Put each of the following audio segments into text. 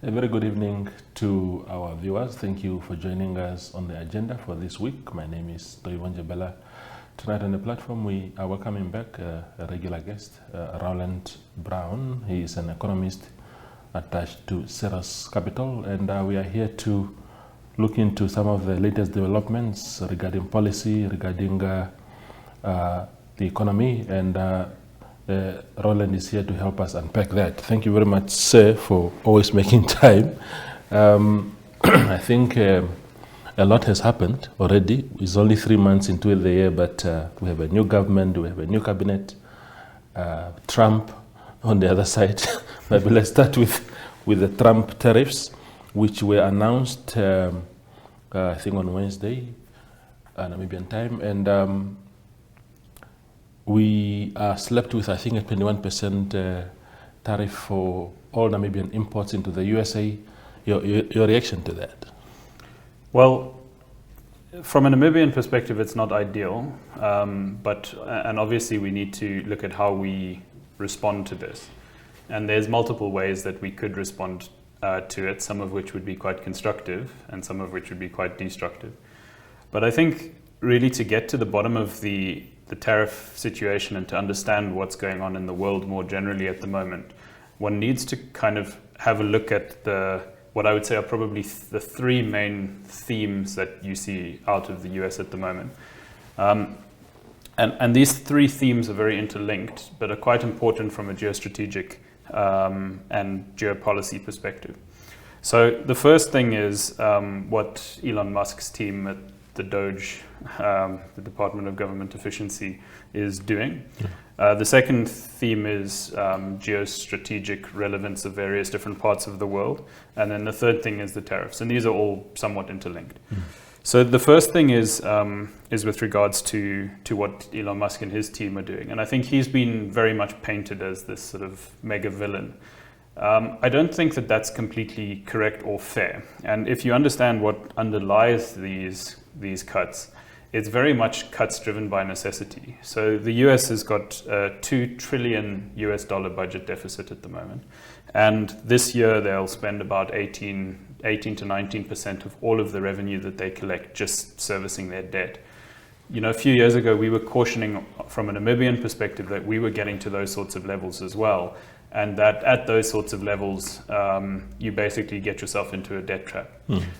A very good evening to our viewers. Thank you for joining us on the agenda for this week. My name is Toyibonje Bella. Tonight on the platform, we are welcoming back a regular guest, Rowland Brown. He is an economist attached to Ceres Capital, and we are here to look into some of the latest developments regarding policy, regarding the economy, and Rowland is here to help us unpack that. Thank you very much, sir, for always making time. I think a lot has happened already. It's only 3 months into the year, but we have a new government, we have a new cabinet, Trump on the other side. Maybe let's start with the Trump tariffs, which were announced, I think on Wednesday, Namibian time, and we are slapped with, I think, a 21% tariff for all Namibian imports into the USA. Your reaction to that? Well, from a Namibian perspective, it's not ideal, and obviously we need to look at how we respond to this. And there's multiple ways that we could respond to it, some of which would be quite constructive and some of which would be quite destructive. But I think really to get to the bottom of the tariff situation and to understand what's going on in the world more generally at the moment, one needs to kind of have a look at what I would say are probably the three main themes that you see out of the US at the moment. And these three themes are very interlinked, but are quite important from a geostrategic and geopolicy perspective. So the first thing is what Elon Musk's team at the DOGE, the Department of Government Efficiency, is doing. The second theme is geostrategic relevance of various different parts of the world. And then the third thing is the tariffs. And these are all somewhat interlinked. So the first thing is with regards to what Elon Musk and his team are doing. And I think he's been very much painted as this sort of mega villain. I don't think that that's completely correct or fair. And if you understand what underlies these cuts, it's very much cuts driven by necessity. So the US has got a $2 trillion budget deficit at the moment. And this year they'll spend about 18 to 19% of all of the revenue that they collect just servicing their debt. You know, a few years ago we were cautioning from a Namibian perspective that we were getting to those sorts of levels as well. And that at those sorts of levels, you basically get yourself into a debt trap.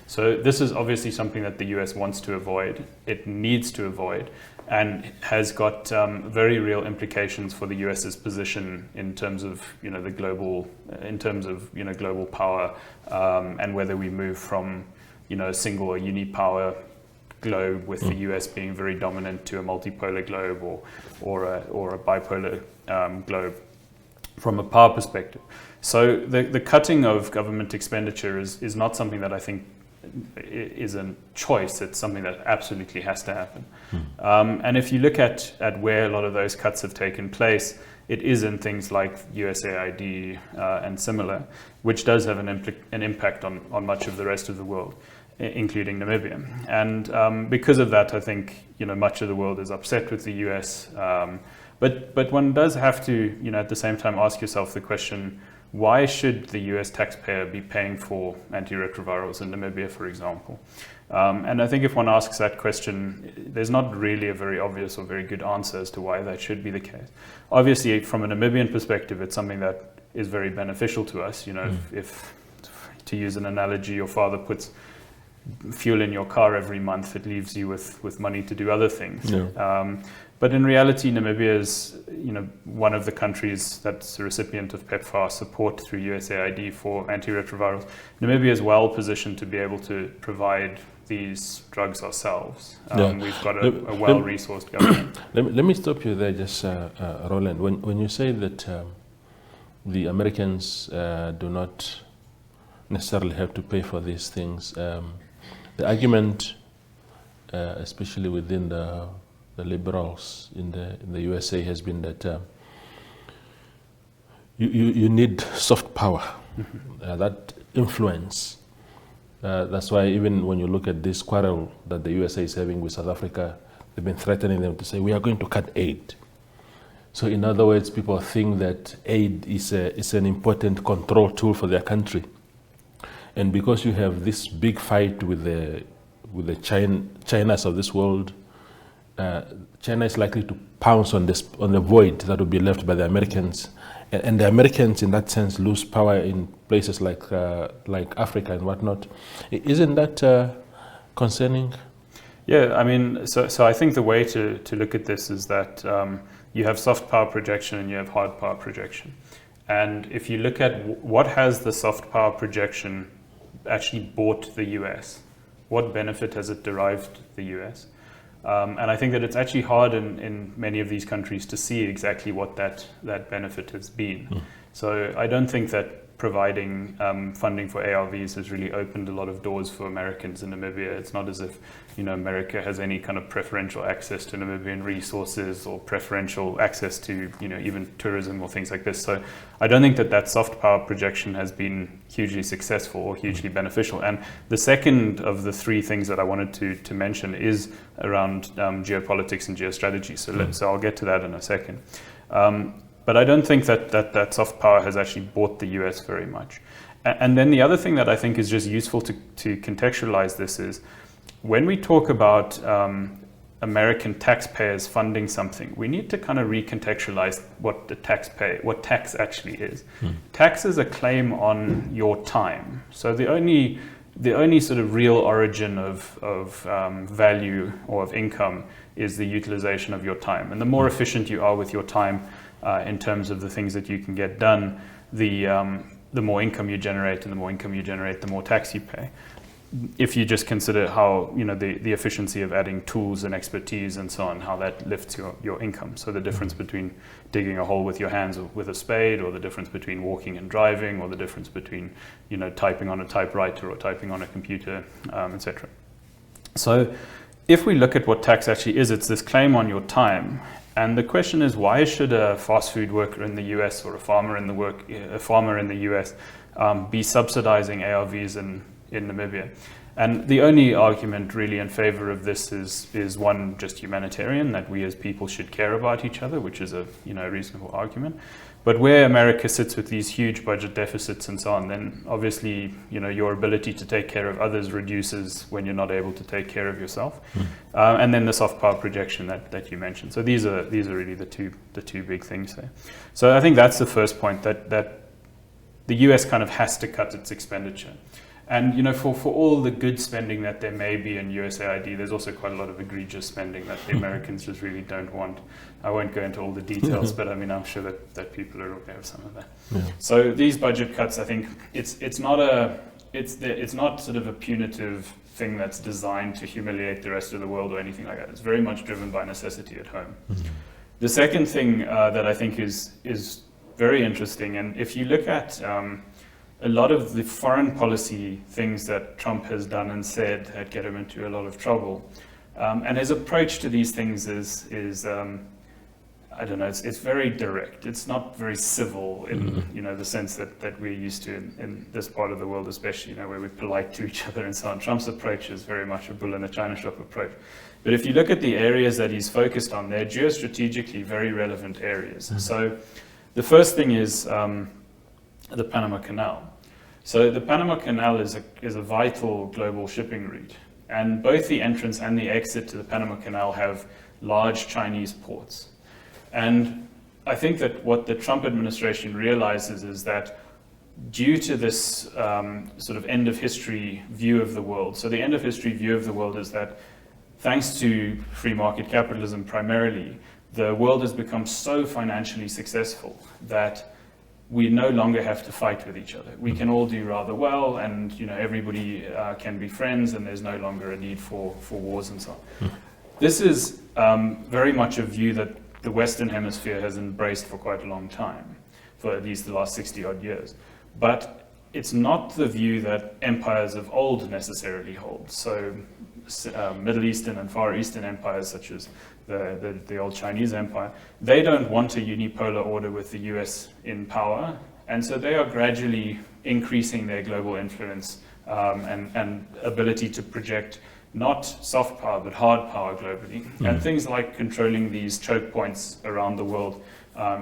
So this is obviously something that the US wants to avoid. It needs to avoid, and has got very real implications for the US's position in terms of the global, global power, and whether we move from a single or unipower globe with the US being very dominant to a multipolar globe or a bipolar globe. From a power perspective. So the cutting of government expenditure is not something that I think is a choice. It's something that absolutely has to happen. And if you look at where a lot of those cuts have taken place, it is in things like USAID and similar, which does have an impact on much of the rest of the world, including Namibia. And because of that, I think much of the world is upset with the US. But one does have to, at the same time ask yourself the question, why should the US taxpayer be paying for antiretrovirals in Namibia, for example? And I think if one asks that question, there's not really a very obvious or very good answer as to why that should be the case. Obviously, from a Namibian perspective, it's something that is very beneficial to us. If to use an analogy, your father puts fuel in your car every month, it leaves you with money to do other things. Yeah. But in reality, Namibia is, one of the countries that's a recipient of PEPFAR support through USAID for antiretrovirals. Namibia is well positioned to be able to provide these drugs ourselves. We've got a well-resourced government. Let me stop you there, just Rowland. When you say that the Americans do not necessarily have to pay for these things, the argument, especially within the liberals in the USA, has been that you need soft power, that influence. That's why even when you look at this quarrel that the USA is having with South Africa, they've been threatening them to say, we are going to cut aid. So in other words, people think that aid is an important control tool for their country. And because you have this big fight with the Chinas of this world, China is likely to pounce on the void that will be left by the Americans, and the Americans, in that sense, lose power in places like Africa and whatnot. Isn't that concerning? Yeah, I mean, so I think the way to look at this is that you have soft power projection and you have hard power projection. And if you look at what has the soft power projection actually bought the US, what benefit has it derived the US? And I think that it's actually hard in many of these countries to see exactly what that benefit has been. So I don't think that providing funding for ARVs has really opened a lot of doors for Americans in Namibia. It's not as if, America has any kind of preferential access to Namibian resources or preferential access to, even tourism or things like this. So I don't think that soft power projection has been hugely successful or hugely beneficial. And the second of the three things that I wanted to mention is around geopolitics and geostrategy. So I'll get to that in a second. But I don't think that soft power has actually bought the US very much. And then the other thing that I think is just useful to contextualize this is when we talk about American taxpayers funding something, we need to kind of recontextualize what tax actually is. Tax is a claim on your time. So the only sort of real origin of value or of income is the utilization of your time. And the more efficient you are with your time, in terms of the things that you can get done, the more income you generate, and the more income you generate, the more tax you pay. If you just consider how, the efficiency of adding tools and expertise and so on, how that lifts your income. So the difference between digging a hole with your hands with a spade, or the difference between walking and driving, or the difference between, typing on a typewriter or typing on a computer, etc. So if we look at what tax actually is, it's this claim on your time. And the question is, why should a fast food worker in the US or a farmer in the US be subsidizing ARVs in Namibia? And the only argument really in favor of this is one, just humanitarian, that we as people should care about each other, which is a reasonable argument. But where America sits with these huge budget deficits and so on, then obviously your ability to take care of others reduces when you're not able to take care of yourself. And then the soft power projection that you mentioned. So these are really the two big things there. So I think that's the first point, that the US kind of has to cut its expenditure. And for all the good spending that there may be in USAID, there's also quite a lot of egregious spending that the Americans just really don't want. I won't go into all the details, but I mean, I'm sure that people are aware of some of that. Yeah. So these budget cuts, I think it's not sort of a punitive thing that's designed to humiliate the rest of the world or anything like that. It's very much driven by necessity at home. The second thing that I think is very interesting, and if you look at a lot of the foreign policy things that Trump has done and said that get him into a lot of trouble. And his approach to these things is I don't know, it's very direct. It's not very civil in the sense that we're used to in this part of the world, especially where we're polite to each other and so on. Trump's approach is very much a bull in a china shop approach. But if you look at the areas that he's focused on, they're geostrategically very relevant areas. So the first thing is the Panama Canal. So the Panama Canal is a vital global shipping route, and both the entrance and the exit to the Panama Canal have large Chinese ports. And I think that what the Trump administration realizes is that due to this sort of end of history view of the world, so the end of history view of the world is that thanks to free market capitalism primarily, the world has become so financially successful that we no longer have to fight with each other. We can all do rather well, and everybody can be friends, and there's no longer a need for wars and so on. This is very much a view that the Western Hemisphere has embraced for quite a long time, for at least the last 60 odd years. But it's not the view that empires of old necessarily hold. So Middle Eastern and Far Eastern empires, such as the old Chinese empire, they don't want a unipolar order with the US in power, and so they are gradually increasing their global influence and ability to project not soft power but hard power globally. And things like controlling these choke points around the world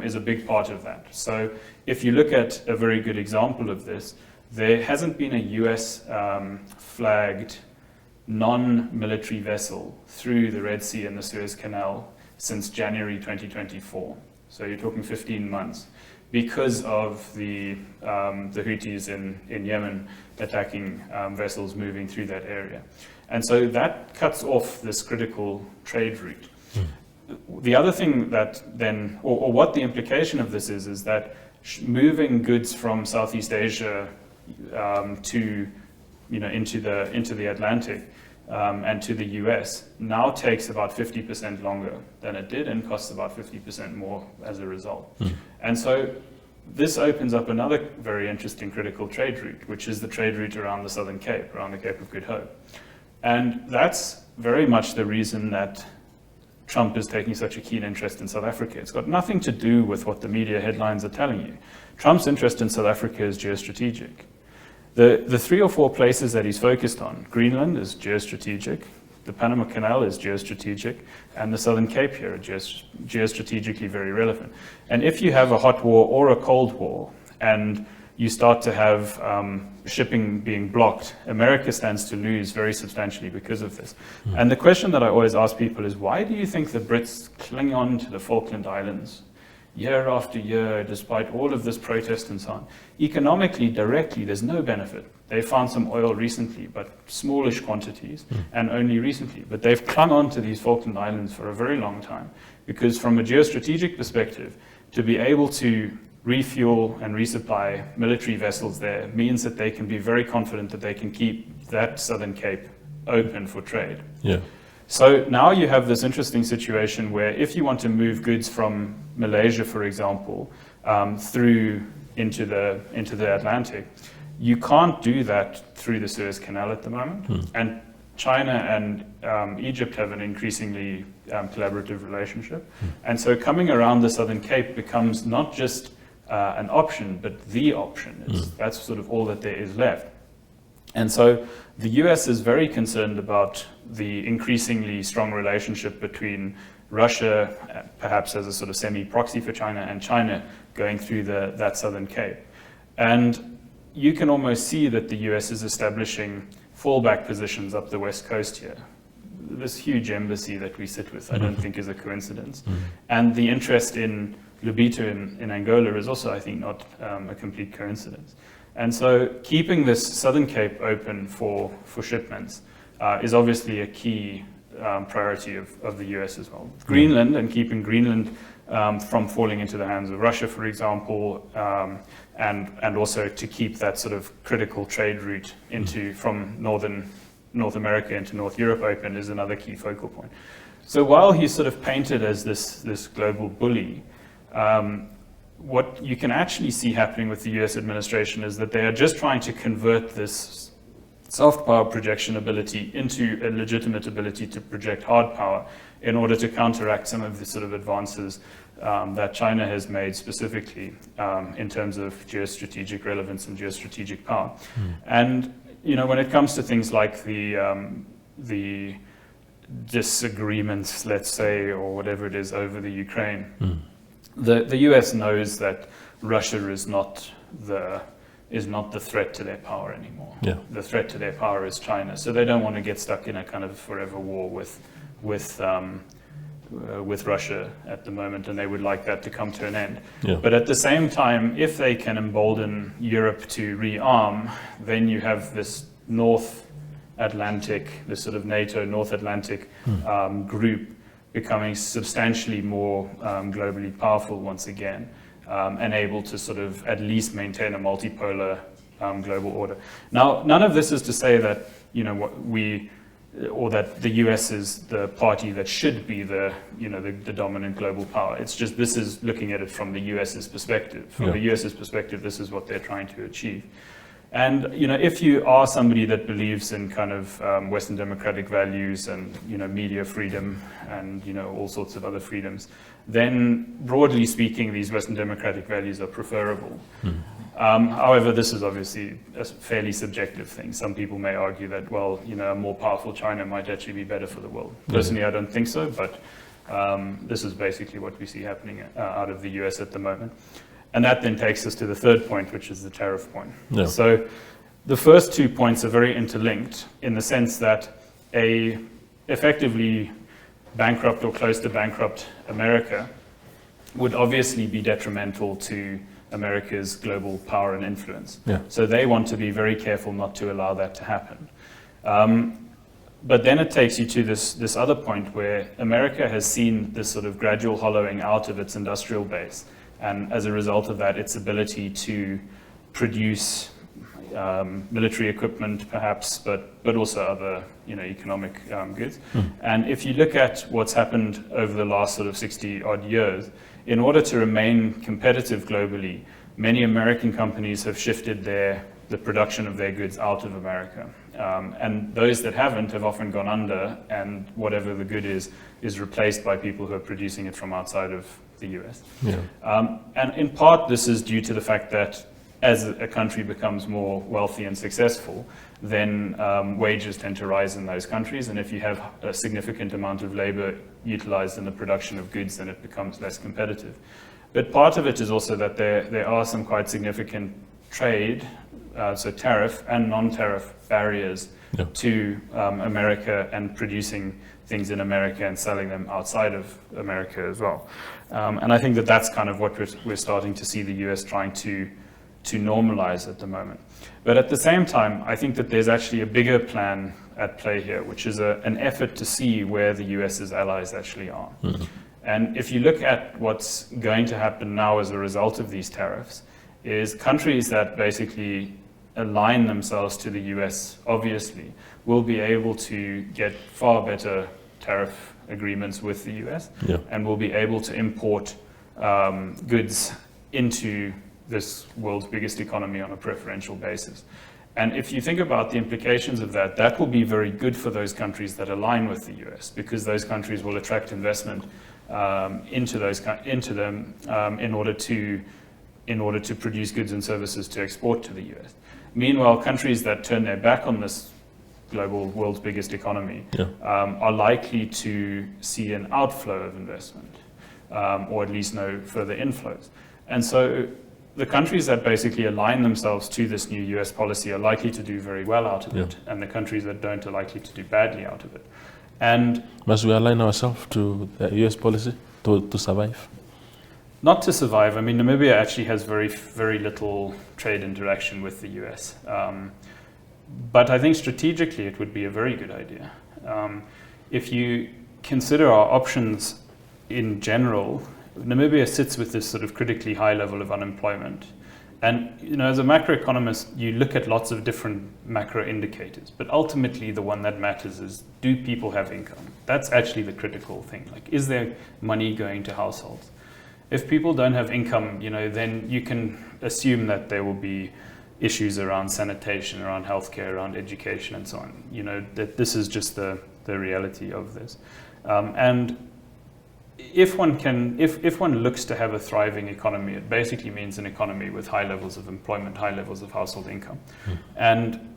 is a big part of that. So if you look at a very good example of this, there hasn't been a US flagged non-military vessel through the Red Sea and the Suez Canal since January 2024. So you're talking 15 months because of the Houthis in Yemen attacking vessels moving through that area. And so that cuts off this critical trade route. The other thing that then, or what the implication of this is that moving goods from Southeast Asia to, into the Atlantic and to the US now takes about 50% longer than it did and costs about 50% more as a result. And so this opens up another very interesting critical trade route, which is the trade route around the Southern Cape, around the Cape of Good Hope. And that's very much the reason that Trump is taking such a keen interest in South Africa. It's got nothing to do with what the media headlines are telling you. Trump's interest in South Africa is geostrategic. The 3 or 4 places that he's focused on, Greenland is geostrategic, the Panama Canal is geostrategic, and the Southern Cape here are geostrategically very relevant. And if you have a hot war or a cold war, and you start to have shipping being blocked, America stands to lose very substantially because of this. And the question that I always ask people is, why do you think the Brits cling on to the Falkland Islands year after year, despite all of this protest and so on? Economically, directly, there's no benefit. They found some oil recently, but smallish quantities, and only recently. But they've clung on to these Falkland Islands for a very long time, because from a geostrategic perspective, to be able to refuel and resupply military vessels there means that they can be very confident that they can keep that Southern Cape open for trade. Yeah. So now you have this interesting situation where if you want to move goods from Malaysia, for example, through into the Atlantic, you can't do that through the Suez Canal at the moment. And China and Egypt have an increasingly collaborative relationship. And so coming around the Southern Cape becomes not just an option, but the option. That's sort of all that there is left. And so the US is very concerned about the increasingly strong relationship between Russia, perhaps as a sort of semi-proxy for China, and China going through that Southern Cape. And you can almost see that the US is establishing fallback positions up the west coast here. This huge embassy that we sit with, I don't think is a coincidence. And the interest in Lobito in Angola is also, I think, not a complete coincidence. And so keeping this Southern Cape open for shipments is obviously a key priority of the US as well. Greenland, and keeping Greenland from falling into the hands of Russia, for example, and also to keep that sort of critical trade route from North America into North Europe open is another key focal point. So while he's sort of painted as this global bully, what you can actually see happening with the US administration is that they are just trying to convert this soft power projection ability into a legitimate ability to project hard power in order to counteract some of the sort of advances that China has made specifically in terms of geostrategic relevance and geostrategic power. And when it comes to things like the disagreements, let's say, or whatever it is over the Ukraine, the US knows that Russia is not the threat to their power anymore. Yeah. The threat to their power is China. So they don't want to get stuck in a kind of forever war with Russia at the moment, and they would like that to come to an end. Yeah. But at the same time, if they can embolden Europe to rearm, then you have this North Atlantic, this sort of NATO North Atlantic group becoming substantially more globally powerful once again, and able to sort of at least maintain a multipolar global order. Now, none of this is to say that that the US is the party that should be the dominant global power. It's just this is looking at it from the US's perspective. From the US's perspective, this is what they're trying to achieve. And if you are somebody that believes in kind of Western democratic values and media freedom and all sorts of other freedoms, then broadly speaking, these Western democratic values are preferable. However, this is obviously a fairly subjective thing. Some people may argue that, well, a more powerful China might actually be better for the world. Personally, I don't think so, but this is basically what we see happening out of the US at the moment. And that then takes us to the third point, which is the tariff point. Yeah. So the first 2 points are very interlinked in the sense that a effectively bankrupt or close to bankrupt America would obviously be detrimental to America's global power and influence. Yeah. So they want to be very careful not to allow that to happen. But then it takes you to this other point where America has seen this sort of gradual hollowing out of its industrial base, and as a result of that, its ability to produce military equipment, perhaps, but also other economic goods. And if you look at what's happened over the last sort of 60 odd years, in order to remain competitive globally, many American companies have shifted the production of their goods out of America. And those that haven't have often gone under, and whatever the good is replaced by people who are producing it from outside of the US. Yeah. And in part, this is due to the fact that as a country becomes more wealthy and successful, then wages tend to rise in those countries. And if you have a significant amount of labor utilized in the production of goods, then it becomes less competitive. But part of it is also that there are some quite significant trade, so tariff and non-tariff barriers to America and producing things in America and selling them outside of America as well. And I think that that's kind of what we're starting to see the US trying to normalize at the moment. But at the same time, I think that there's actually a bigger plan at play here, which is an effort to see where the US's allies actually are. Mm-hmm. And if you look at what's going to happen now as a result of these tariffs, is countries that basically align themselves to the US, obviously, will be able to get far better tariff agreements with the US, and will be able to import goods into this world's biggest economy on a preferential basis. And if you think about the implications of that, that will be very good for those countries that align with the US, because those countries will attract investment into them in order to produce goods and services to export to the US. Meanwhile, countries that turn their back on this global world's biggest economy are likely to see an outflow of investment, or at least no further inflows. And so the countries that basically align themselves to this new US policy are likely to do very well out of it, and the countries that don't are likely to do badly out of it. And must we align ourselves to the US policy to survive? Not to survive. I mean, Namibia actually has very, very little trade interaction with the US. But I think strategically it would be a very good idea. If you consider our options in general, Namibia sits with this sort of critically high level of unemployment. And as a macroeconomist, you look at lots of different macro indicators, but ultimately the one that matters is, do people have income? That's actually the critical thing. Like, is there money going to households? If people don't have income, then you can assume that there will be issues around sanitation, around healthcare, around education, and so on. That this is just the reality of this. And if one looks to have a thriving economy, it basically means an economy with high levels of employment, high levels of household income. And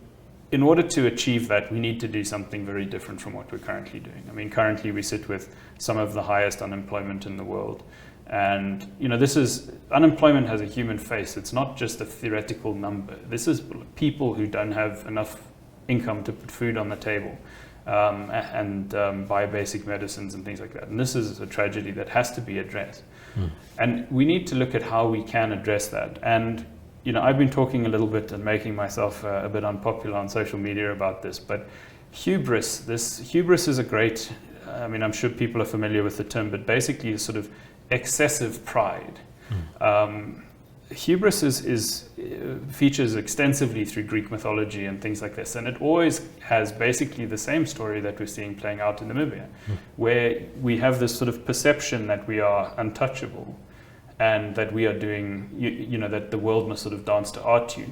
in order to achieve that, we need to do something very different from what we're currently doing. I mean, currently we sit with some of the highest unemployment in the world. And unemployment has a human face. It's not just a theoretical number. This is people who don't have enough income to put food on the table. And buy basic medicines and things like that. And this is a tragedy that has to be addressed. And we need to look at how we can address that. And I've been talking a little bit and making myself a bit unpopular on social media about this, but hubris is a great, I'm sure people are familiar with the term, but basically a sort of excessive pride. Hubris features extensively through Greek mythology and things like this, and it always has basically the same story that we're seeing playing out in Namibia, where we have this sort of perception that we are untouchable, and that we are doing, that the world must sort of dance to our tune.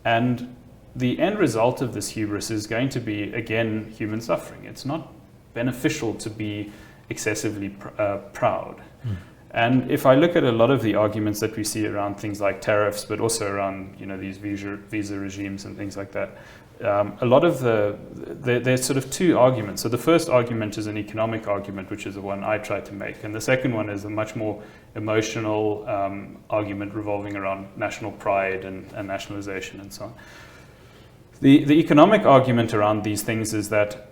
And the end result of this hubris is going to be, again, human suffering. It's not beneficial to be excessively proud. And if I look at a lot of the arguments that we see around things like tariffs, but also around these visa regimes and things like that, a lot of there's sort of two arguments. So the first argument is an economic argument, which is the one I try to make. And the second one is a much more emotional argument revolving around national pride and nationalization and so on. The economic argument around these things is that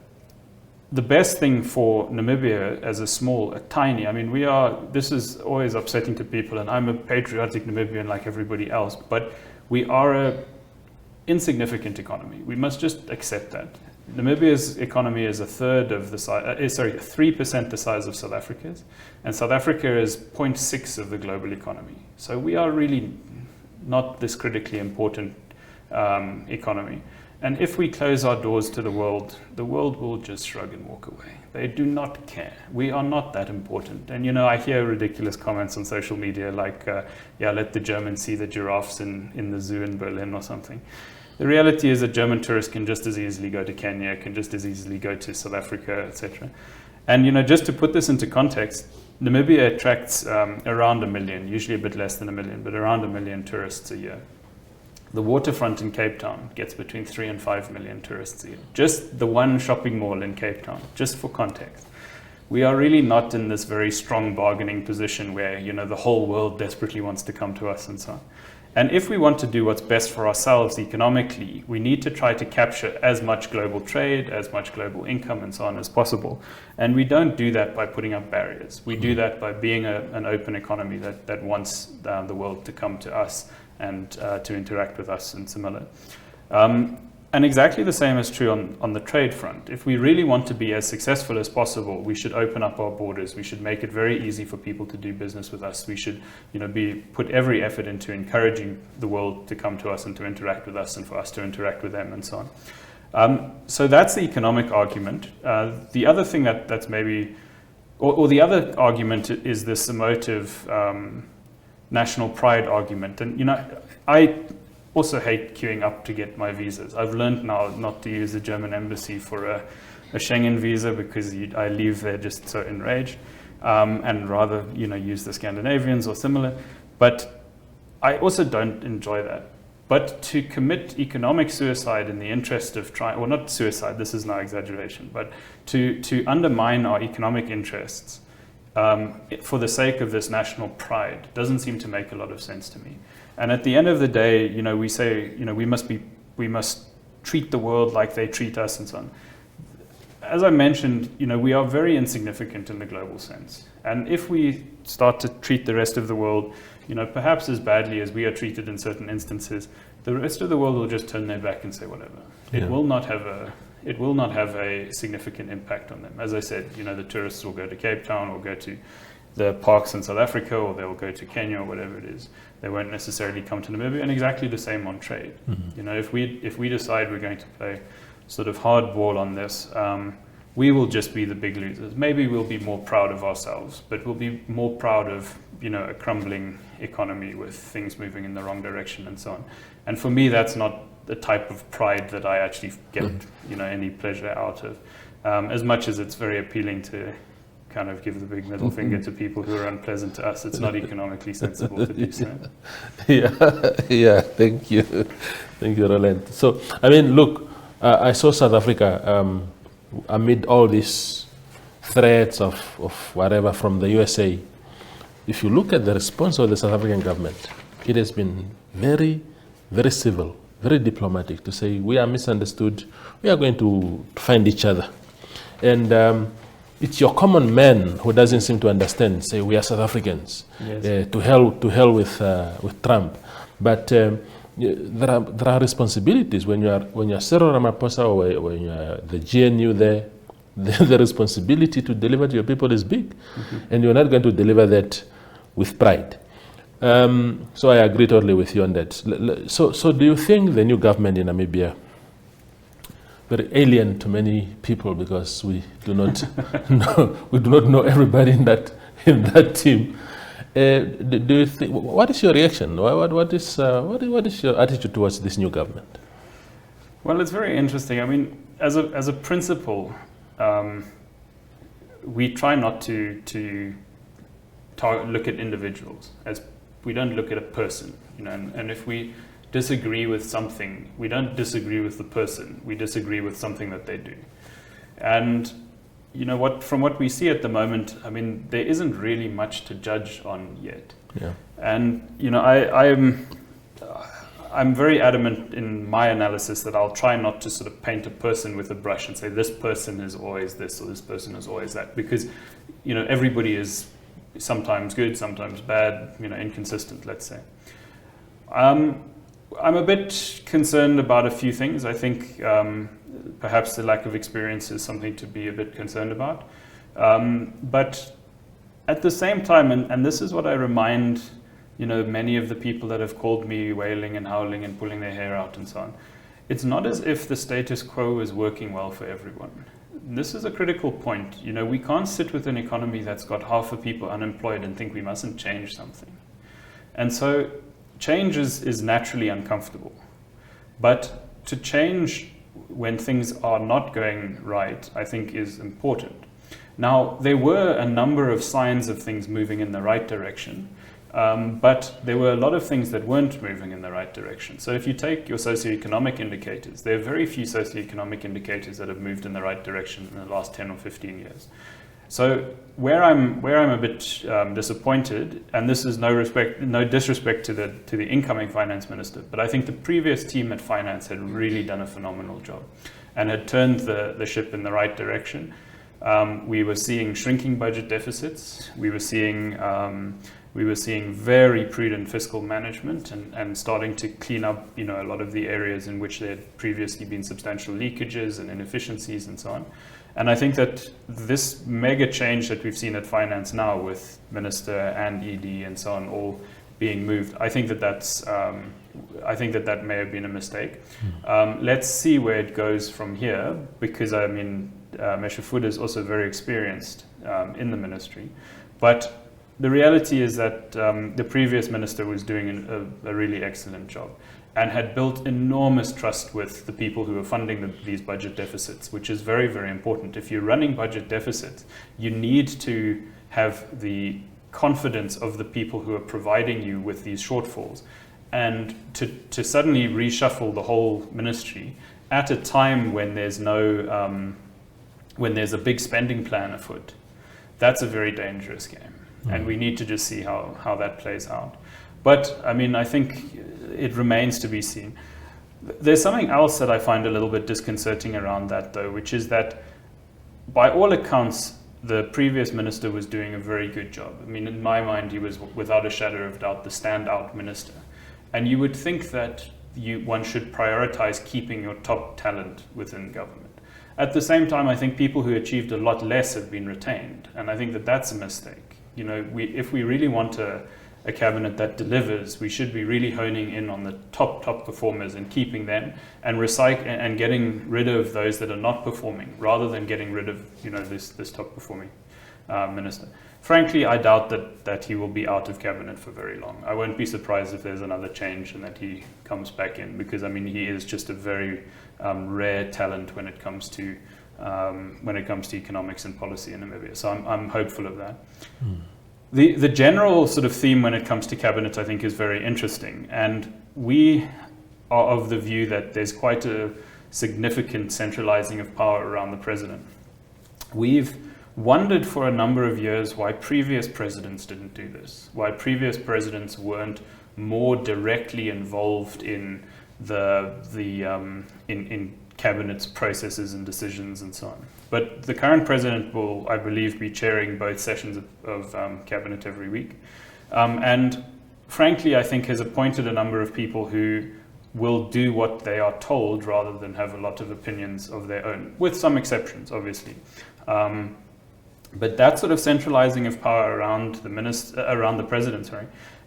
the best thing for Namibia as a tiny, I mean, this is always upsetting to people, and I'm a patriotic Namibian like everybody else, but we are a insignificant economy. We must just accept that. Namibia's economy is 3% the size of South Africa's, and South Africa is 0.6 of the global economy. So we are really not this critically important economy. And if we close our doors to the world will just shrug and walk away. They do not care. We are not that important. And I hear ridiculous comments on social media like, let the Germans see the giraffes in the zoo in Berlin or something. The reality is that German tourists can just as easily go to Kenya, can just as easily go to South Africa, etc. And just to put this into context, Namibia attracts around 1 million, usually a bit less than 1 million, but around 1 million tourists a year. The waterfront in Cape Town gets between 3 and 5 million tourists a year. Just the one shopping mall in Cape Town, just for context. We are really not in this very strong bargaining position where, the whole world desperately wants to come to us and so on. And if we want to do what's best for ourselves economically, we need to try to capture as much global trade, as much global income and so on as possible. And we don't do that by putting up barriers. We do that by being an open economy that wants the world to come to us and to interact with us and similar. And exactly the same is true on the trade front. If we really want to be as successful as possible, we should open up our borders. We should make it very easy for people to do business with us. We should, put every effort into encouraging the world to come to us and to interact with us and for us to interact with them and so on. So that's the economic argument. The other thing that's maybe, or the other argument is this emotive national pride argument. And, I also hate queuing up to get my visas. I've learned now not to use the German embassy for a Schengen visa because I leave there just so enraged, and rather use the Scandinavians or similar. But I also don't enjoy that. But to commit economic suicide in the interest of trying, well, not suicide, this is no exaggeration, but to undermine our economic interests for the sake of this national pride doesn't seem to make a lot of sense to me. And at the end of the day, we say, we must treat the world like they treat us and so on. As I mentioned, we are very insignificant in the global sense. And if we start to treat the rest of the world, perhaps as badly as we are treated in certain instances, the rest of the world will just turn their back and say whatever. Yeah. It will not have a significant impact on them. As I said, the tourists will go to Cape Town or go to the parks in South Africa, or they'll go to Kenya or whatever it is. They won't necessarily come to Namibia, and exactly the same on trade. Mm-hmm. If we decide we're going to play sort of hardball on this, we will just be the big losers. Maybe we'll be more proud of ourselves, but we'll be more proud of a crumbling economy with things moving in the wrong direction and so on. And for me, that's not the type of pride that I actually get any pleasure out of. As much as it's very appealing to kind of give the big middle finger to people who are unpleasant to us, it's not economically sensible to do so. Yeah, thank you, Rowland. So, look, I saw South Africa amid all these threats of whatever from the USA. If you look at the response of the South African government, it has been very, very civil, very diplomatic to say we are misunderstood, we are going to find each other. And it's your common man who doesn't seem to understand, say we are South Africans, yes. To hell with Trump. But there are responsibilities when you are Cyril Ramaphosa or when you are the GNU there. The responsibility to deliver to your people is big, and you're not going to deliver that with pride. So I agree totally with you on that. So do you think the new government in Namibia, very alien to many people because we do not know everybody in that team. Do you think? What is your reaction? What is your attitude towards this new government? Well, it's very interesting. As a principle, we try not to look at individuals, as we don't look at a person, and if we disagree with something, we don't disagree with the person, we disagree with something that they do. And from what we see at the moment, I mean, there isn't really much to judge on yet. Yeah. And I'm very adamant in my analysis that I'll try not to sort of paint a person with a brush and say this person is always this or this person is always that, because everybody is sometimes good, sometimes bad, inconsistent, let's say. I'm a bit concerned about a few things. I think perhaps the lack of experience is something to be a bit concerned about. But at the same time, and this is what I remind many of the people that have called me wailing and howling and pulling their hair out and so on, it's not as if the status quo is working well for everyone. This is a critical point. We can't sit with an economy that's got half the people unemployed and think we mustn't change something. And so change is naturally uncomfortable. But to change when things are not going right, I think is important. Now, there were a number of signs of things moving in the right direction, but there were a lot of things that weren't moving in the right direction. So if you take your socioeconomic indicators, there are very few socioeconomic indicators that have moved in the right direction in the last 10 or 15 years. So where I'm a bit disappointed, and this is no disrespect to the incoming finance minister, but I think the previous team at finance had really done a phenomenal job and had turned the ship in the right direction. We were seeing shrinking budget deficits. We were seeing very prudent fiscal management and starting to clean up, a lot of the areas in which there had previously been substantial leakages and inefficiencies and so on. And I think that this mega change that we've seen at finance now, with minister and ED and so on all being moved, I think that that may have been a mistake. Let's see where it goes from here, because I mean, Meshafuda is also very experienced in the ministry, but the reality is that the previous minister was doing a really excellent job and had built enormous trust with the people who are funding these budget deficits, which is very, very important. If you're running budget deficits, you need to have the confidence of the people who are providing you with these shortfalls. And to suddenly reshuffle the whole ministry at a time when there's when there's a big spending plan afoot, that's a very dangerous game. And we need to just see how that plays out. But I mean, I think it remains to be seen. There's something else that I find a little bit disconcerting around that, though, which is that by all accounts, the previous minister was doing a very good job. I mean, in my mind, he was without a shadow of doubt the standout minister. And you would think that one should prioritize keeping your top talent within government. At the same time, I think people who achieved a lot less have been retained. And I think that that's a mistake. If we really want a cabinet that delivers, we should be really honing in on the top performers and keeping them and and getting rid of those that are not performing, rather than getting rid of this top performing minister. Frankly, I doubt that he will be out of cabinet for very long. I won't be surprised if there's another change and that he comes back in, because I mean, he is just a very rare talent when it comes to economics and policy in Namibia. So I'm hopeful of that. The general sort of theme when it comes to cabinet, I think, is very interesting. And we are of the view that there's quite a significant centralizing of power around the president. We've wondered for a number of years why previous presidents didn't do this, why previous presidents weren't more directly involved in in cabinet's processes and decisions and so on. But the current president will, I believe, be chairing both sessions of cabinet every week. And frankly, I think has appointed a number of people who will do what they are told rather than have a lot of opinions of their own, with some exceptions, obviously. But that sort of centralizing of power around the president,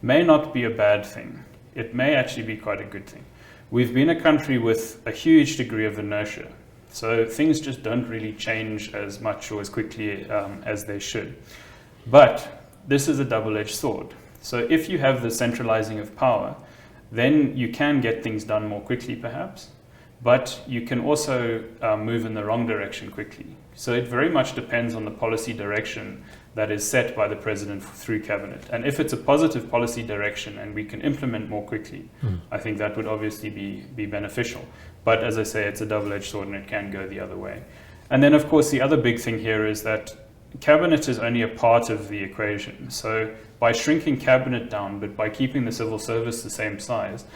may not be a bad thing. It may actually be quite a good thing. We've been a country with a huge degree of inertia. So things just don't really change as much or as quickly as they should. But this is a double-edged sword. So if you have the centralizing of power, then you can get things done more quickly, perhaps. but you can also move in the wrong direction quickly. So it very much depends on the policy direction that is set by the president through cabinet. And if it's a positive policy direction and we can implement more quickly, I think that would obviously be beneficial. But as I say, it's a double-edged sword and it can go the other way. And then of course the other big thing here is that cabinet is only a part of the equation. So by shrinking cabinet down, but by keeping the civil service the same size,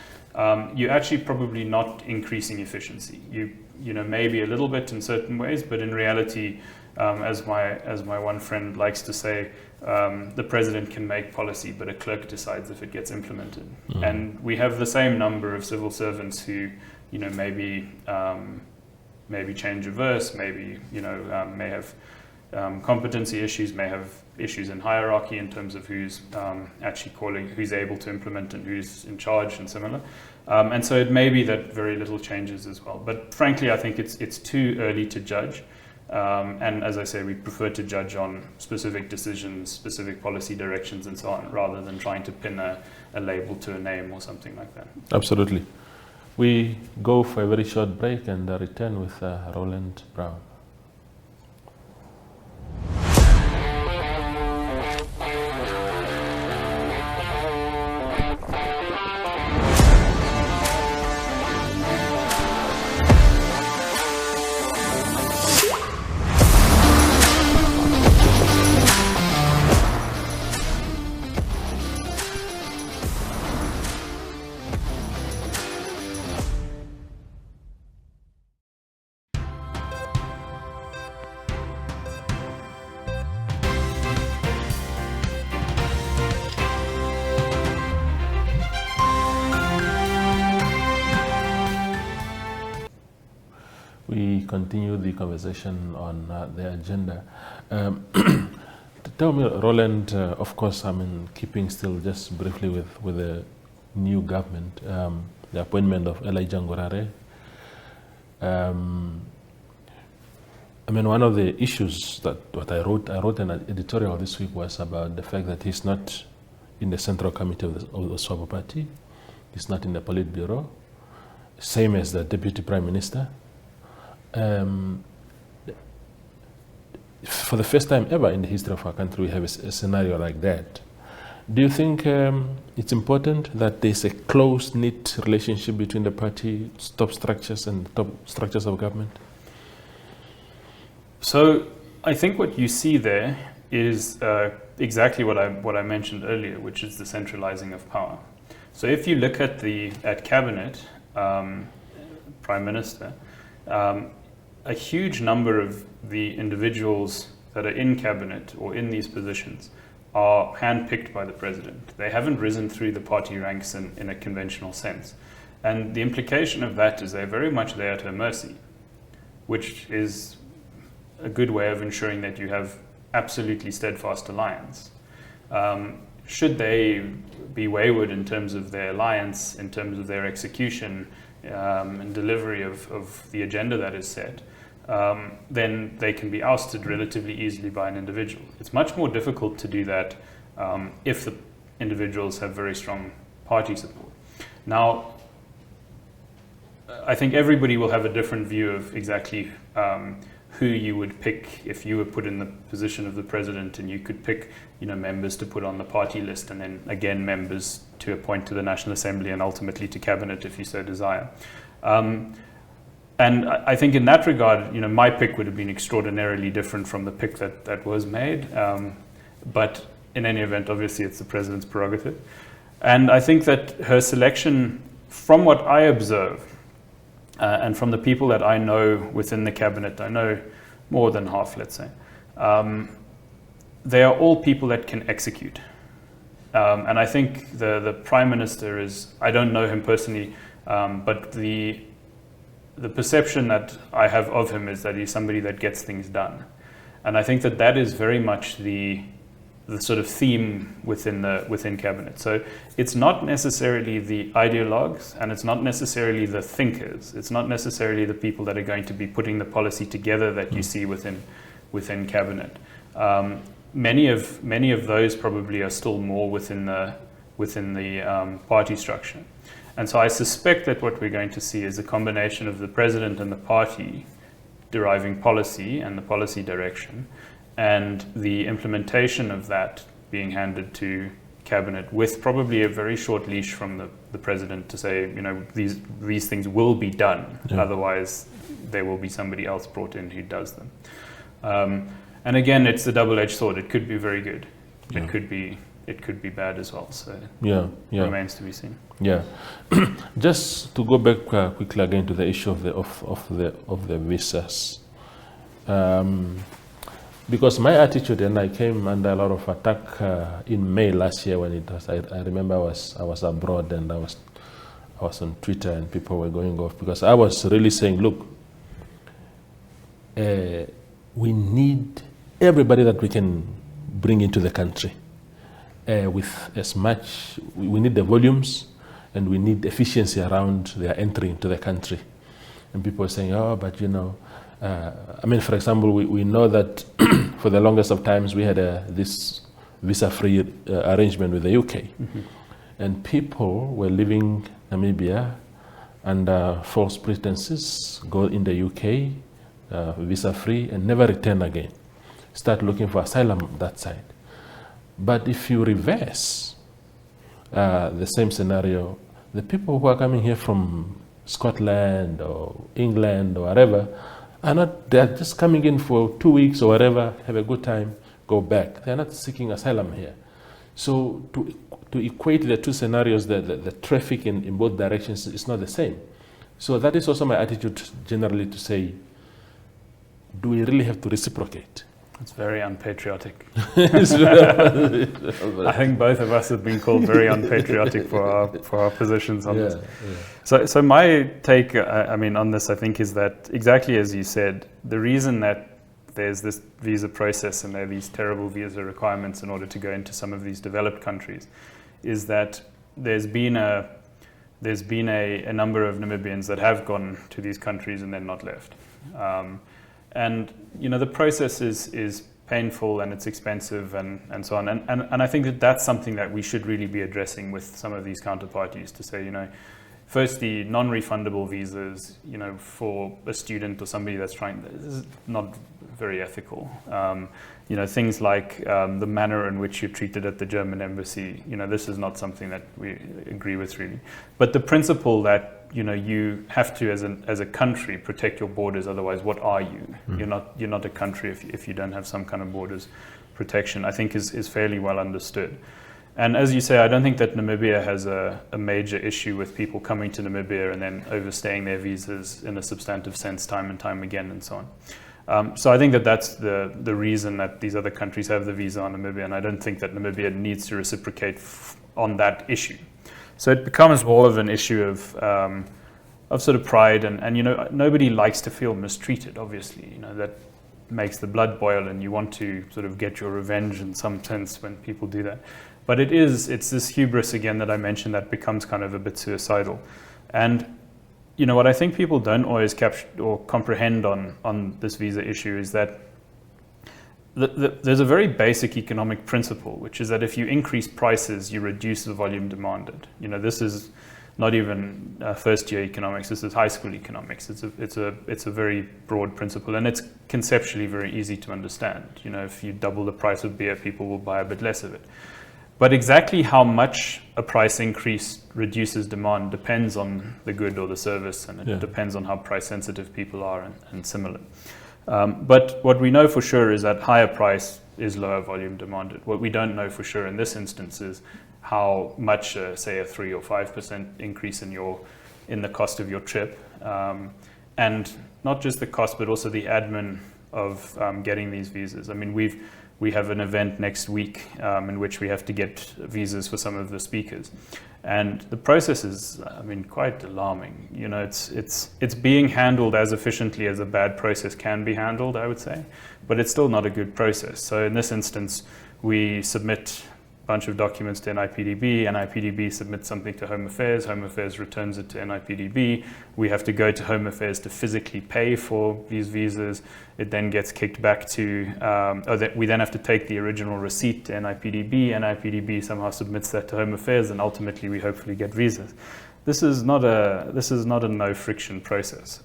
you're actually probably not increasing efficiency. You know, maybe a little bit in certain ways, but in reality, as my one friend likes to say, the president can make policy, but a clerk decides if it gets implemented. And we have the same number of civil servants who, you know, maybe change reverse, maybe, you know, may have competency issues, may have issues in hierarchy in terms of who's actually calling, who's able to implement and who's in charge and similar. And so it may be that very little changes as well. But frankly, I think it's too early to judge. And as I say, we prefer to judge on specific decisions, specific policy directions and so on, rather than trying to pin a label to a name or something like that. Absolutely. We go for a very short break and return with Rowland Brown. We continue the conversation on the agenda. Tell me, Rowland, of course, keeping still just briefly with the new government, the appointment of Elijah Ngorare. One of the issues that I wrote an editorial this week was about the fact that he's not in the central committee of the SWAPO party. He's not in the Politburo, same as the deputy prime minister. For the first time ever in the history of our country, we have a scenario like that. Do you think it's important that there's a close-knit relationship between the party top structures and top structures of government? So I think what you see there is exactly what I mentioned earlier, which is the centralizing of power. So if you look at cabinet, prime minister, a huge number of the individuals that are in cabinet or in these positions are handpicked by the president. They haven't risen through the party ranks in a conventional sense. And the implication of that is they're very much there at her mercy, which is a good way of ensuring that you have absolutely steadfast alliance. Should they be wayward in terms of their alliance, in terms of their execution and delivery of the agenda that is set, then they can be ousted relatively easily by an individual. It's much more difficult to do that if the individuals have very strong party support. Now, I think everybody will have a different view of exactly who you would pick if you were put in the position of the president, and you could pick, members to put on the party list, and then again members to appoint to the National Assembly and ultimately to cabinet if you so desire. And I think in that regard, my pick would have been extraordinarily different from the pick that was made. But in any event, obviously it's the president's prerogative. And I think that her selection, from what I observe, and from the people that I know within the cabinet, I know more than half, let's say, they are all people that can execute. And I think the Prime Minister is, I don't know him personally, but the perception that I have of him is that he's somebody that gets things done. And I think that is very much the sort of theme within cabinet. So it's not necessarily the ideologues, and it's not necessarily the thinkers. It's not necessarily the people that are going to be putting the policy together that you see within cabinet. Many of those probably are still more within the party structure. And so I suspect that what we're going to see is a combination of the president and the party deriving policy and the policy direction, and the implementation of that being handed to cabinet with probably a very short leash from the president to say, you know, these things will be done. Yeah. Otherwise, there will be somebody else brought in who does them. And again, it's a double-edged sword. It could be very good. Yeah. It could be bad as well. So remains to be seen. Yeah. Just to go back quickly again to the issue of the visas. Because my attitude, and I came under a lot of attack in May last year when it was. I remember I was abroad and I was on Twitter and people were going off because I was really saying, look, we need everybody that we can bring into the country with as much. We need the volumes and we need efficiency around their entry into the country. And people are saying, oh, but you know. I mean, for example, we know that for the longest of times we had this visa-free arrangement with the UK. Mm-hmm. And people were leaving Namibia under false pretenses, go in the UK, visa-free, and never return again. Start looking for asylum that side. But if you reverse the same scenario, the people who are coming here from Scotland or England or wherever, they're just coming in for 2 weeks or whatever, have a good time, go back. They're not seeking asylum here. So to equate the two scenarios, the traffic in both directions is not the same. So that is also my attitude generally to say, do we really have to reciprocate? It's very unpatriotic. I think both of us have been called very unpatriotic for our positions on this. Yeah. So my take, on this, I think, is that exactly as you said, the reason that there's this visa process and there are these terrible visa requirements in order to go into some of these developed countries is that there's been a number of Namibians that have gone to these countries and then not left. And you know, the process is painful and it's expensive and so on. And I think that that's something that we should really be addressing with some of these counterparties to say, you know, firstly, non-refundable visas, you know, for a student or somebody that's trying, this is not very ethical. You know, things like the manner in which you're treated at the German embassy, you know, this is not something that we agree with really. But the principle that, you know, you have to, as a country, protect your borders. Otherwise, what are you? Mm. You're not a country if you don't have some kind of borders protection, I think is fairly well understood. And as you say, I don't think that Namibia has a major issue with people coming to Namibia and then overstaying their visas in a substantive sense time and time again and so on. So I think that that's the reason that these other countries have the visa on Namibia, and I don't think that Namibia needs to reciprocate on that issue. So it becomes more of an issue of sort of pride, and you know, nobody likes to feel mistreated. Obviously, you know, that makes the blood boil, and you want to sort of get your revenge in some sense when people do that. But it's this hubris again that I mentioned that becomes kind of a bit suicidal. And you know, what I think people don't always capture or comprehend on this visa issue is that there's a very basic economic principle, which is that if you increase prices, you reduce the volume demanded. You know, this is not even first year economics. This is high school economics. It's a very broad principle, and it's conceptually very easy to understand. You know, if you double the price of beer, people will buy a bit less of it. But exactly how much a price increase reduces demand depends on the good or the service, and it depends on how price sensitive people are and similar. But what we know for sure is that higher price is lower volume demanded. What we don't know for sure in this instance is how much, say, a 3 or 5% increase in the cost of your trip, and not just the cost, but also the admin of getting these visas. I mean, we have an event next week in which we have to get visas for some of the speakers, and the process is, I mean, quite alarming. You know, it's being handled as efficiently as a bad process can be handled, I would say, but it's still not a good process. So in this instance, we submit a bunch of documents to NIPDB, NIPDB submits something to Home Affairs returns it to NIPDB, we have to go to Home Affairs to physically pay for these visas, it then gets kicked back to, we then have to take the original receipt to NIPDB somehow submits that to Home Affairs, and ultimately we hopefully get visas. this is not a no friction process.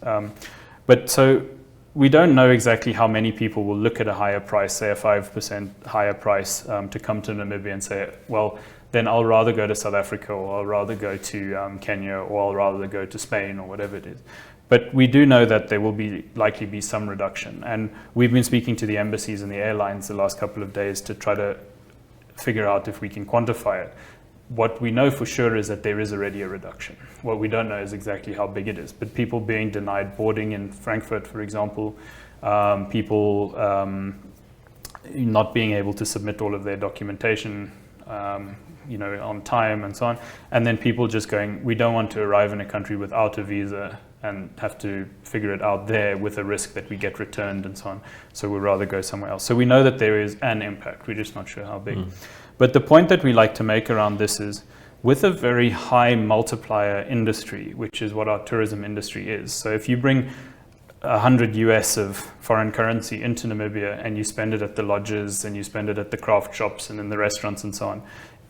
But so we don't know exactly how many people will look at a higher price, say a 5% higher price, to come to Namibia and say, well, then I'll rather go to South Africa, or I'll rather go to Kenya, or I'll rather go to Spain, or whatever it is. But we do know that there will likely be some reduction. And we've been speaking to the embassies and the airlines the last couple of days to try to figure out if we can quantify it. What we know for sure is that there is already a reduction. What we don't know is exactly how big it is. But people being denied boarding in Frankfurt, for example, people not being able to submit all of their documentation on time and so on. And then people just going, we don't want to arrive in a country without a visa and have to figure it out there with a risk that we get returned and so on. So we'd rather go somewhere else. So we know that there is an impact. We're just not sure how big. But the point that we like to make around this is, with a very high multiplier industry, which is what our tourism industry is. So if you bring 100 US of foreign currency into Namibia and you spend it at the lodges and you spend it at the craft shops and in the restaurants and so on,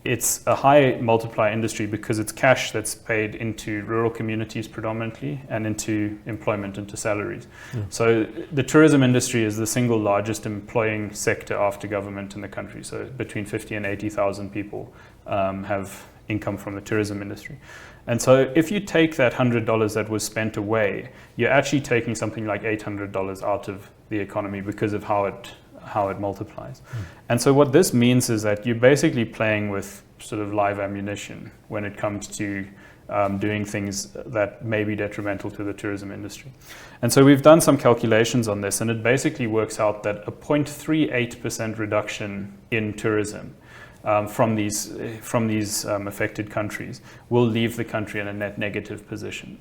it's a high multiplier industry because it's cash that's paid into rural communities predominantly and into employment, into salaries. So the tourism industry is the single largest employing sector after government in the country. So between 50 and 80,000 people have income from the tourism industry. And so if you take that $100 that was spent away, you're actually taking something like $800 out of the economy because of how it multiplies. And so what this means is that you're basically playing with sort of live ammunition when it comes to doing things that may be detrimental to the tourism industry. And so we've done some calculations on this, and it basically works out that a 0.38% reduction in tourism from these affected countries will leave the country in a net negative position.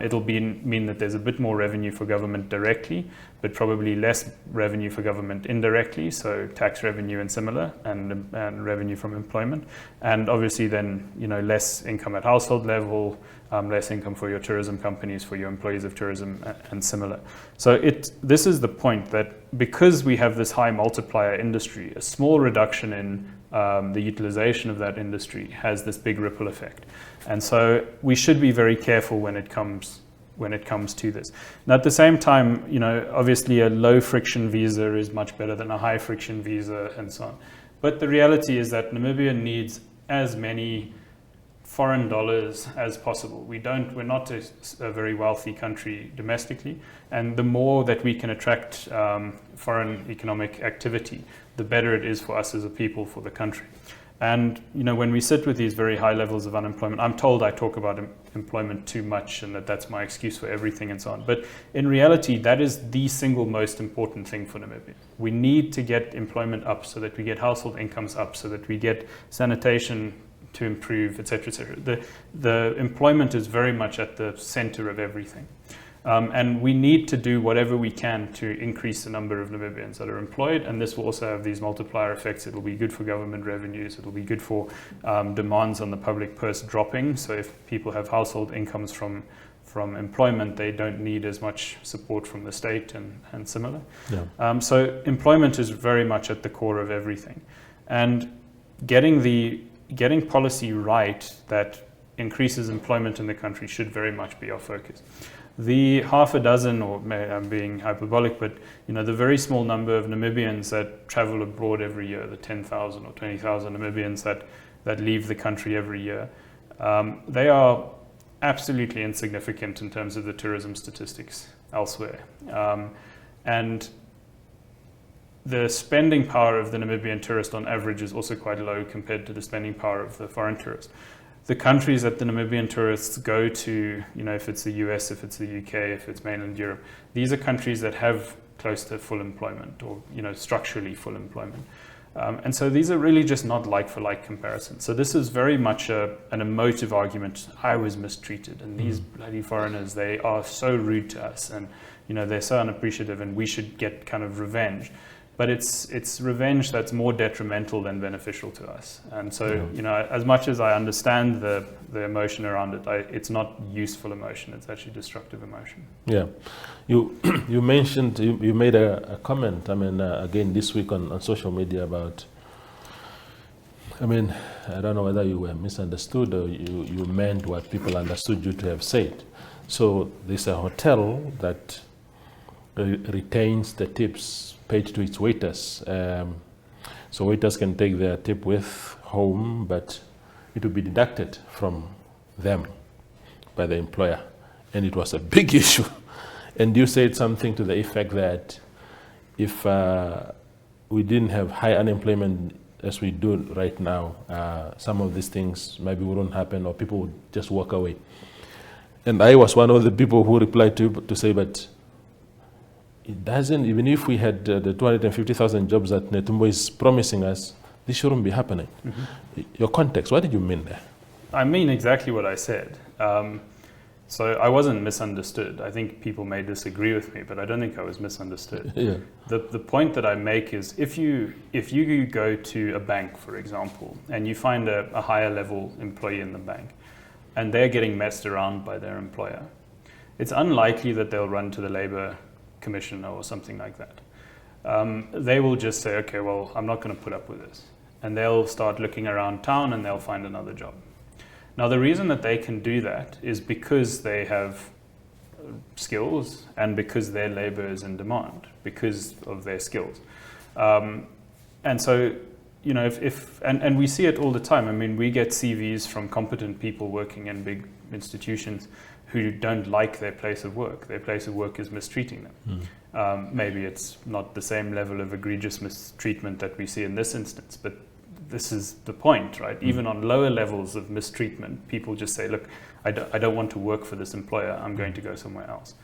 It'll mean that there's a bit more revenue for government directly, but probably less revenue for government indirectly, so tax revenue and similar, and revenue from employment. And obviously then, less income at household level, less income for your tourism companies, for your employees of tourism, and similar. So this is the point, that because we have this high multiplier industry, a small reduction in the utilization of that industry has this big ripple effect. And so we should be very careful when it comes to this. Now, at the same time, obviously a low friction visa is much better than a high friction visa and so on. But the reality is that Namibia needs as many foreign dollars as possible. We're not a very wealthy country domestically, and the more that we can attract foreign economic activity, the better it is for us as a people, for the country. And when we sit with these very high levels of unemployment, I'm told I talk about employment too much and that's my excuse for everything and so on. But in reality, that is the single most important thing for Namibia. We need to get employment up so that we get household incomes up, so that we get sanitation to improve, etc., etc. The employment is very much at the center of everything. And we need to do whatever we can to increase the number of Namibians that are employed, and this will also have these multiplier effects. It will be good for government revenues, it will be good for demands on the public purse dropping. So if people have household incomes from employment, they don't need as much support from the state and similar. Yeah. So employment is very much at the core of everything. And getting policy right that increases employment in the country should very much be our focus. The half a dozen, or I'm being hyperbolic, but the very small number of Namibians that travel abroad every year, the 10,000 or 20,000 Namibians that leave the country every year, they are absolutely insignificant in terms of the tourism statistics elsewhere. And the spending power of the Namibian tourist on average is also quite low compared to the spending power of the foreign tourist. The countries that the Namibian tourists go to, if it's the US, if it's the UK, if it's mainland Europe, these are countries that have close to full employment, or structurally full employment. And so these are really just not like-for-like comparisons. So this is very much an emotive argument. I was mistreated, and these bloody foreigners, they are so rude to us, and they're so unappreciative, and we should get kind of revenge. But it's revenge that's more detrimental than beneficial to us. And so, as much as I understand the emotion around it, it's not useful emotion. It's actually destructive emotion. Yeah. You mentioned, you made a comment, again this week on social media about I mean, I don't know whether you were misunderstood or you meant what people understood you to have said. So there's a hotel that retains the tips paid to its waiters. So waiters can take their tip with home, but it will be deducted from them by the employer. And it was a big issue. And you said something to the effect that if we didn't have high unemployment as we do right now, some of these things maybe wouldn't happen or people would just walk away. And I was one of the people who replied to say, but it doesn't, even if we had the 250,000 jobs that Netumbo is promising us, this shouldn't be happening. Your context, what did you mean there? I mean exactly what I said. So I wasn't misunderstood. I think people may disagree with me, but I don't think I was misunderstood. Yeah. The point that I make is if you go to a bank, for example, and you find a higher level employee in the bank, and they're getting messed around by their employer, it's unlikely that they'll run to the labor commissioner or something like that. They will just say, okay, well, I'm not going to put up with this. And they'll start looking around town and they'll find another job. Now, the reason that they can do that is because they have skills and because their labor is in demand, because of their skills. And so, you know, and we see it all the time. I mean, we get CVs from competent people working in big institutions who don't like their place of work. Their place of work is mistreating them. Maybe it's not the same level of egregious mistreatment that we see in this instance, but this is the point, right? Even on lower levels of mistreatment, people just say, look, I don't want to work for this employer, I'm going to go somewhere else.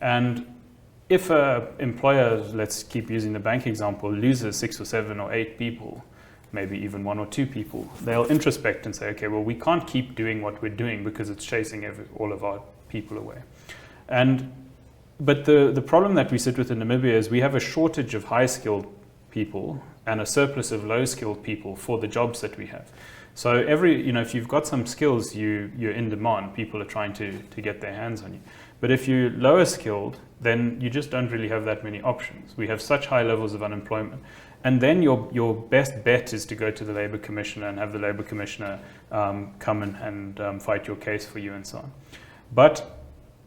And if an employer, let's keep using the bank example, loses 6 or 7 or 8 people, maybe even 1 or 2 people, they'll introspect and say, okay, well, we can't keep doing what we're doing because it's chasing all of our people away. But the problem that we sit with in Namibia is we have a shortage of high-skilled people and a surplus of low-skilled people for the jobs that we have. So if you've got some skills, you're in demand. People are trying to get their hands on you. But if you're lower skilled, then you just don't really have that many options. We have such high levels of unemployment. And then your best bet is to go to the Labour Commissioner and have the Labour Commissioner come and fight your case for you and so on. But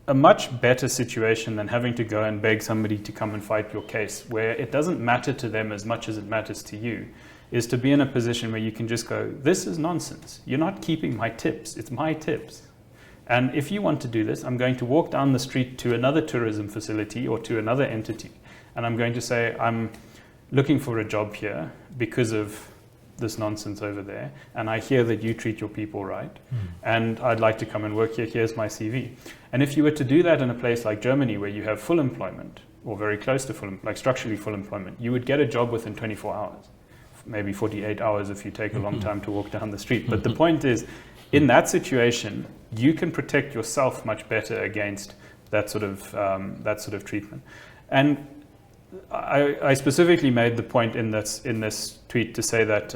a much better situation than having to go and beg somebody to come and fight your case, where it doesn't matter to them as much as it matters to you, is to be in a position where you can just go, this is nonsense. You're not keeping my tips. It's my tips. And if you want to do this, I'm going to walk down the street to another tourism facility or to another entity, and I'm going to say, I'm looking for a job here because of this nonsense over there, and I hear that you treat your people right, and I'd like to come and work here. Here's my CV. And if you were to do that in a place like Germany, where you have full employment, or very close to full, like structurally full employment, you would get a job within 24 hours, maybe 48 hours if you take a long time to walk down the street. But the point is, in that situation, you can protect yourself much better against that sort of treatment. And I specifically made the point in this tweet to say that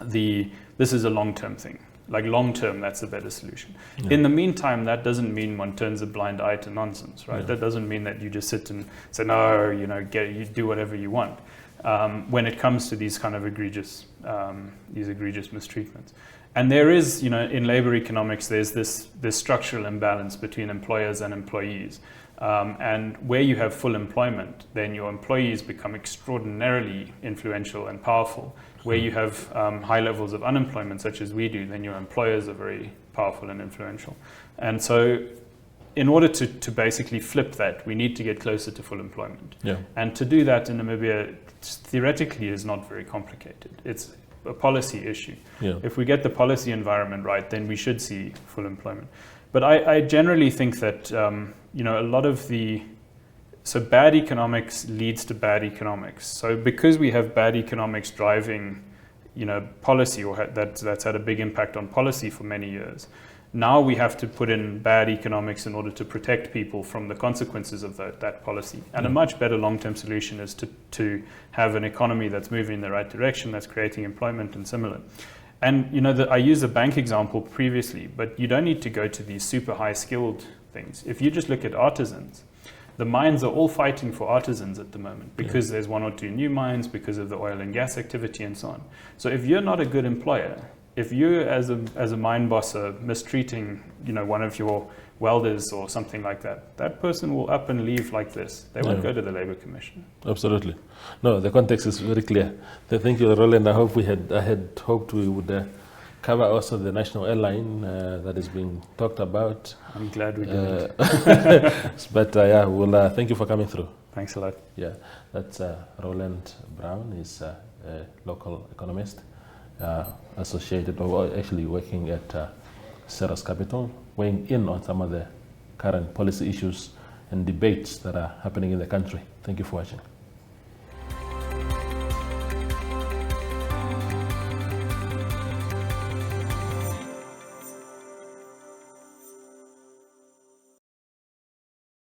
this is a long-term thing. Like long-term, that's a better solution. Yeah. In the meantime, that doesn't mean one turns a blind eye to nonsense, right? Yeah. That doesn't mean that you just sit and say, no, you do whatever you want. When it comes to these kind of egregious mistreatments. And there is, in labor economics, there's this structural imbalance between employers and employees. And where you have full employment, then your employees become extraordinarily influential and powerful. Where you have high levels of unemployment, such as we do, then your employers are very powerful and influential. And so in order to basically flip that, we need to get closer to full employment. Yeah. And to do that in Namibia, theoretically, is not very complicated. It's a policy issue. Yeah. If we get the policy environment right, then we should see full employment. But I generally think that a lot of so bad economics leads to bad economics. So because we have bad economics driving, policy, or that's had a big impact on policy for many years, now we have to put in bad economics in order to protect people from the consequences of that policy. And a much better long-term solution is to have an economy that's moving in the right direction, that's creating employment and similar. And I used the bank example previously, but you don't need to go to these super high skilled things. If you just look at artisans, The mines are all fighting for artisans at the moment because there's 1 or 2 new mines, because of the oil and gas activity and so on. So if you're not a good employer, if you as a mine boss are mistreating, one of your welders or something like that, that person will up and leave like this. They won't go to the Labour Commission. Absolutely. No, the context is very clear. Thank you, Rowland. I had hoped we would cover also the national airline that is being talked about. I'm glad we did. But thank you for coming through. Thanks a lot. Yeah, that's Rowland Brown. He's a local economist associated, or actually working at Ceres Capital, weighing in on some of the current policy issues and debates that are happening in the country. Thank you for watching.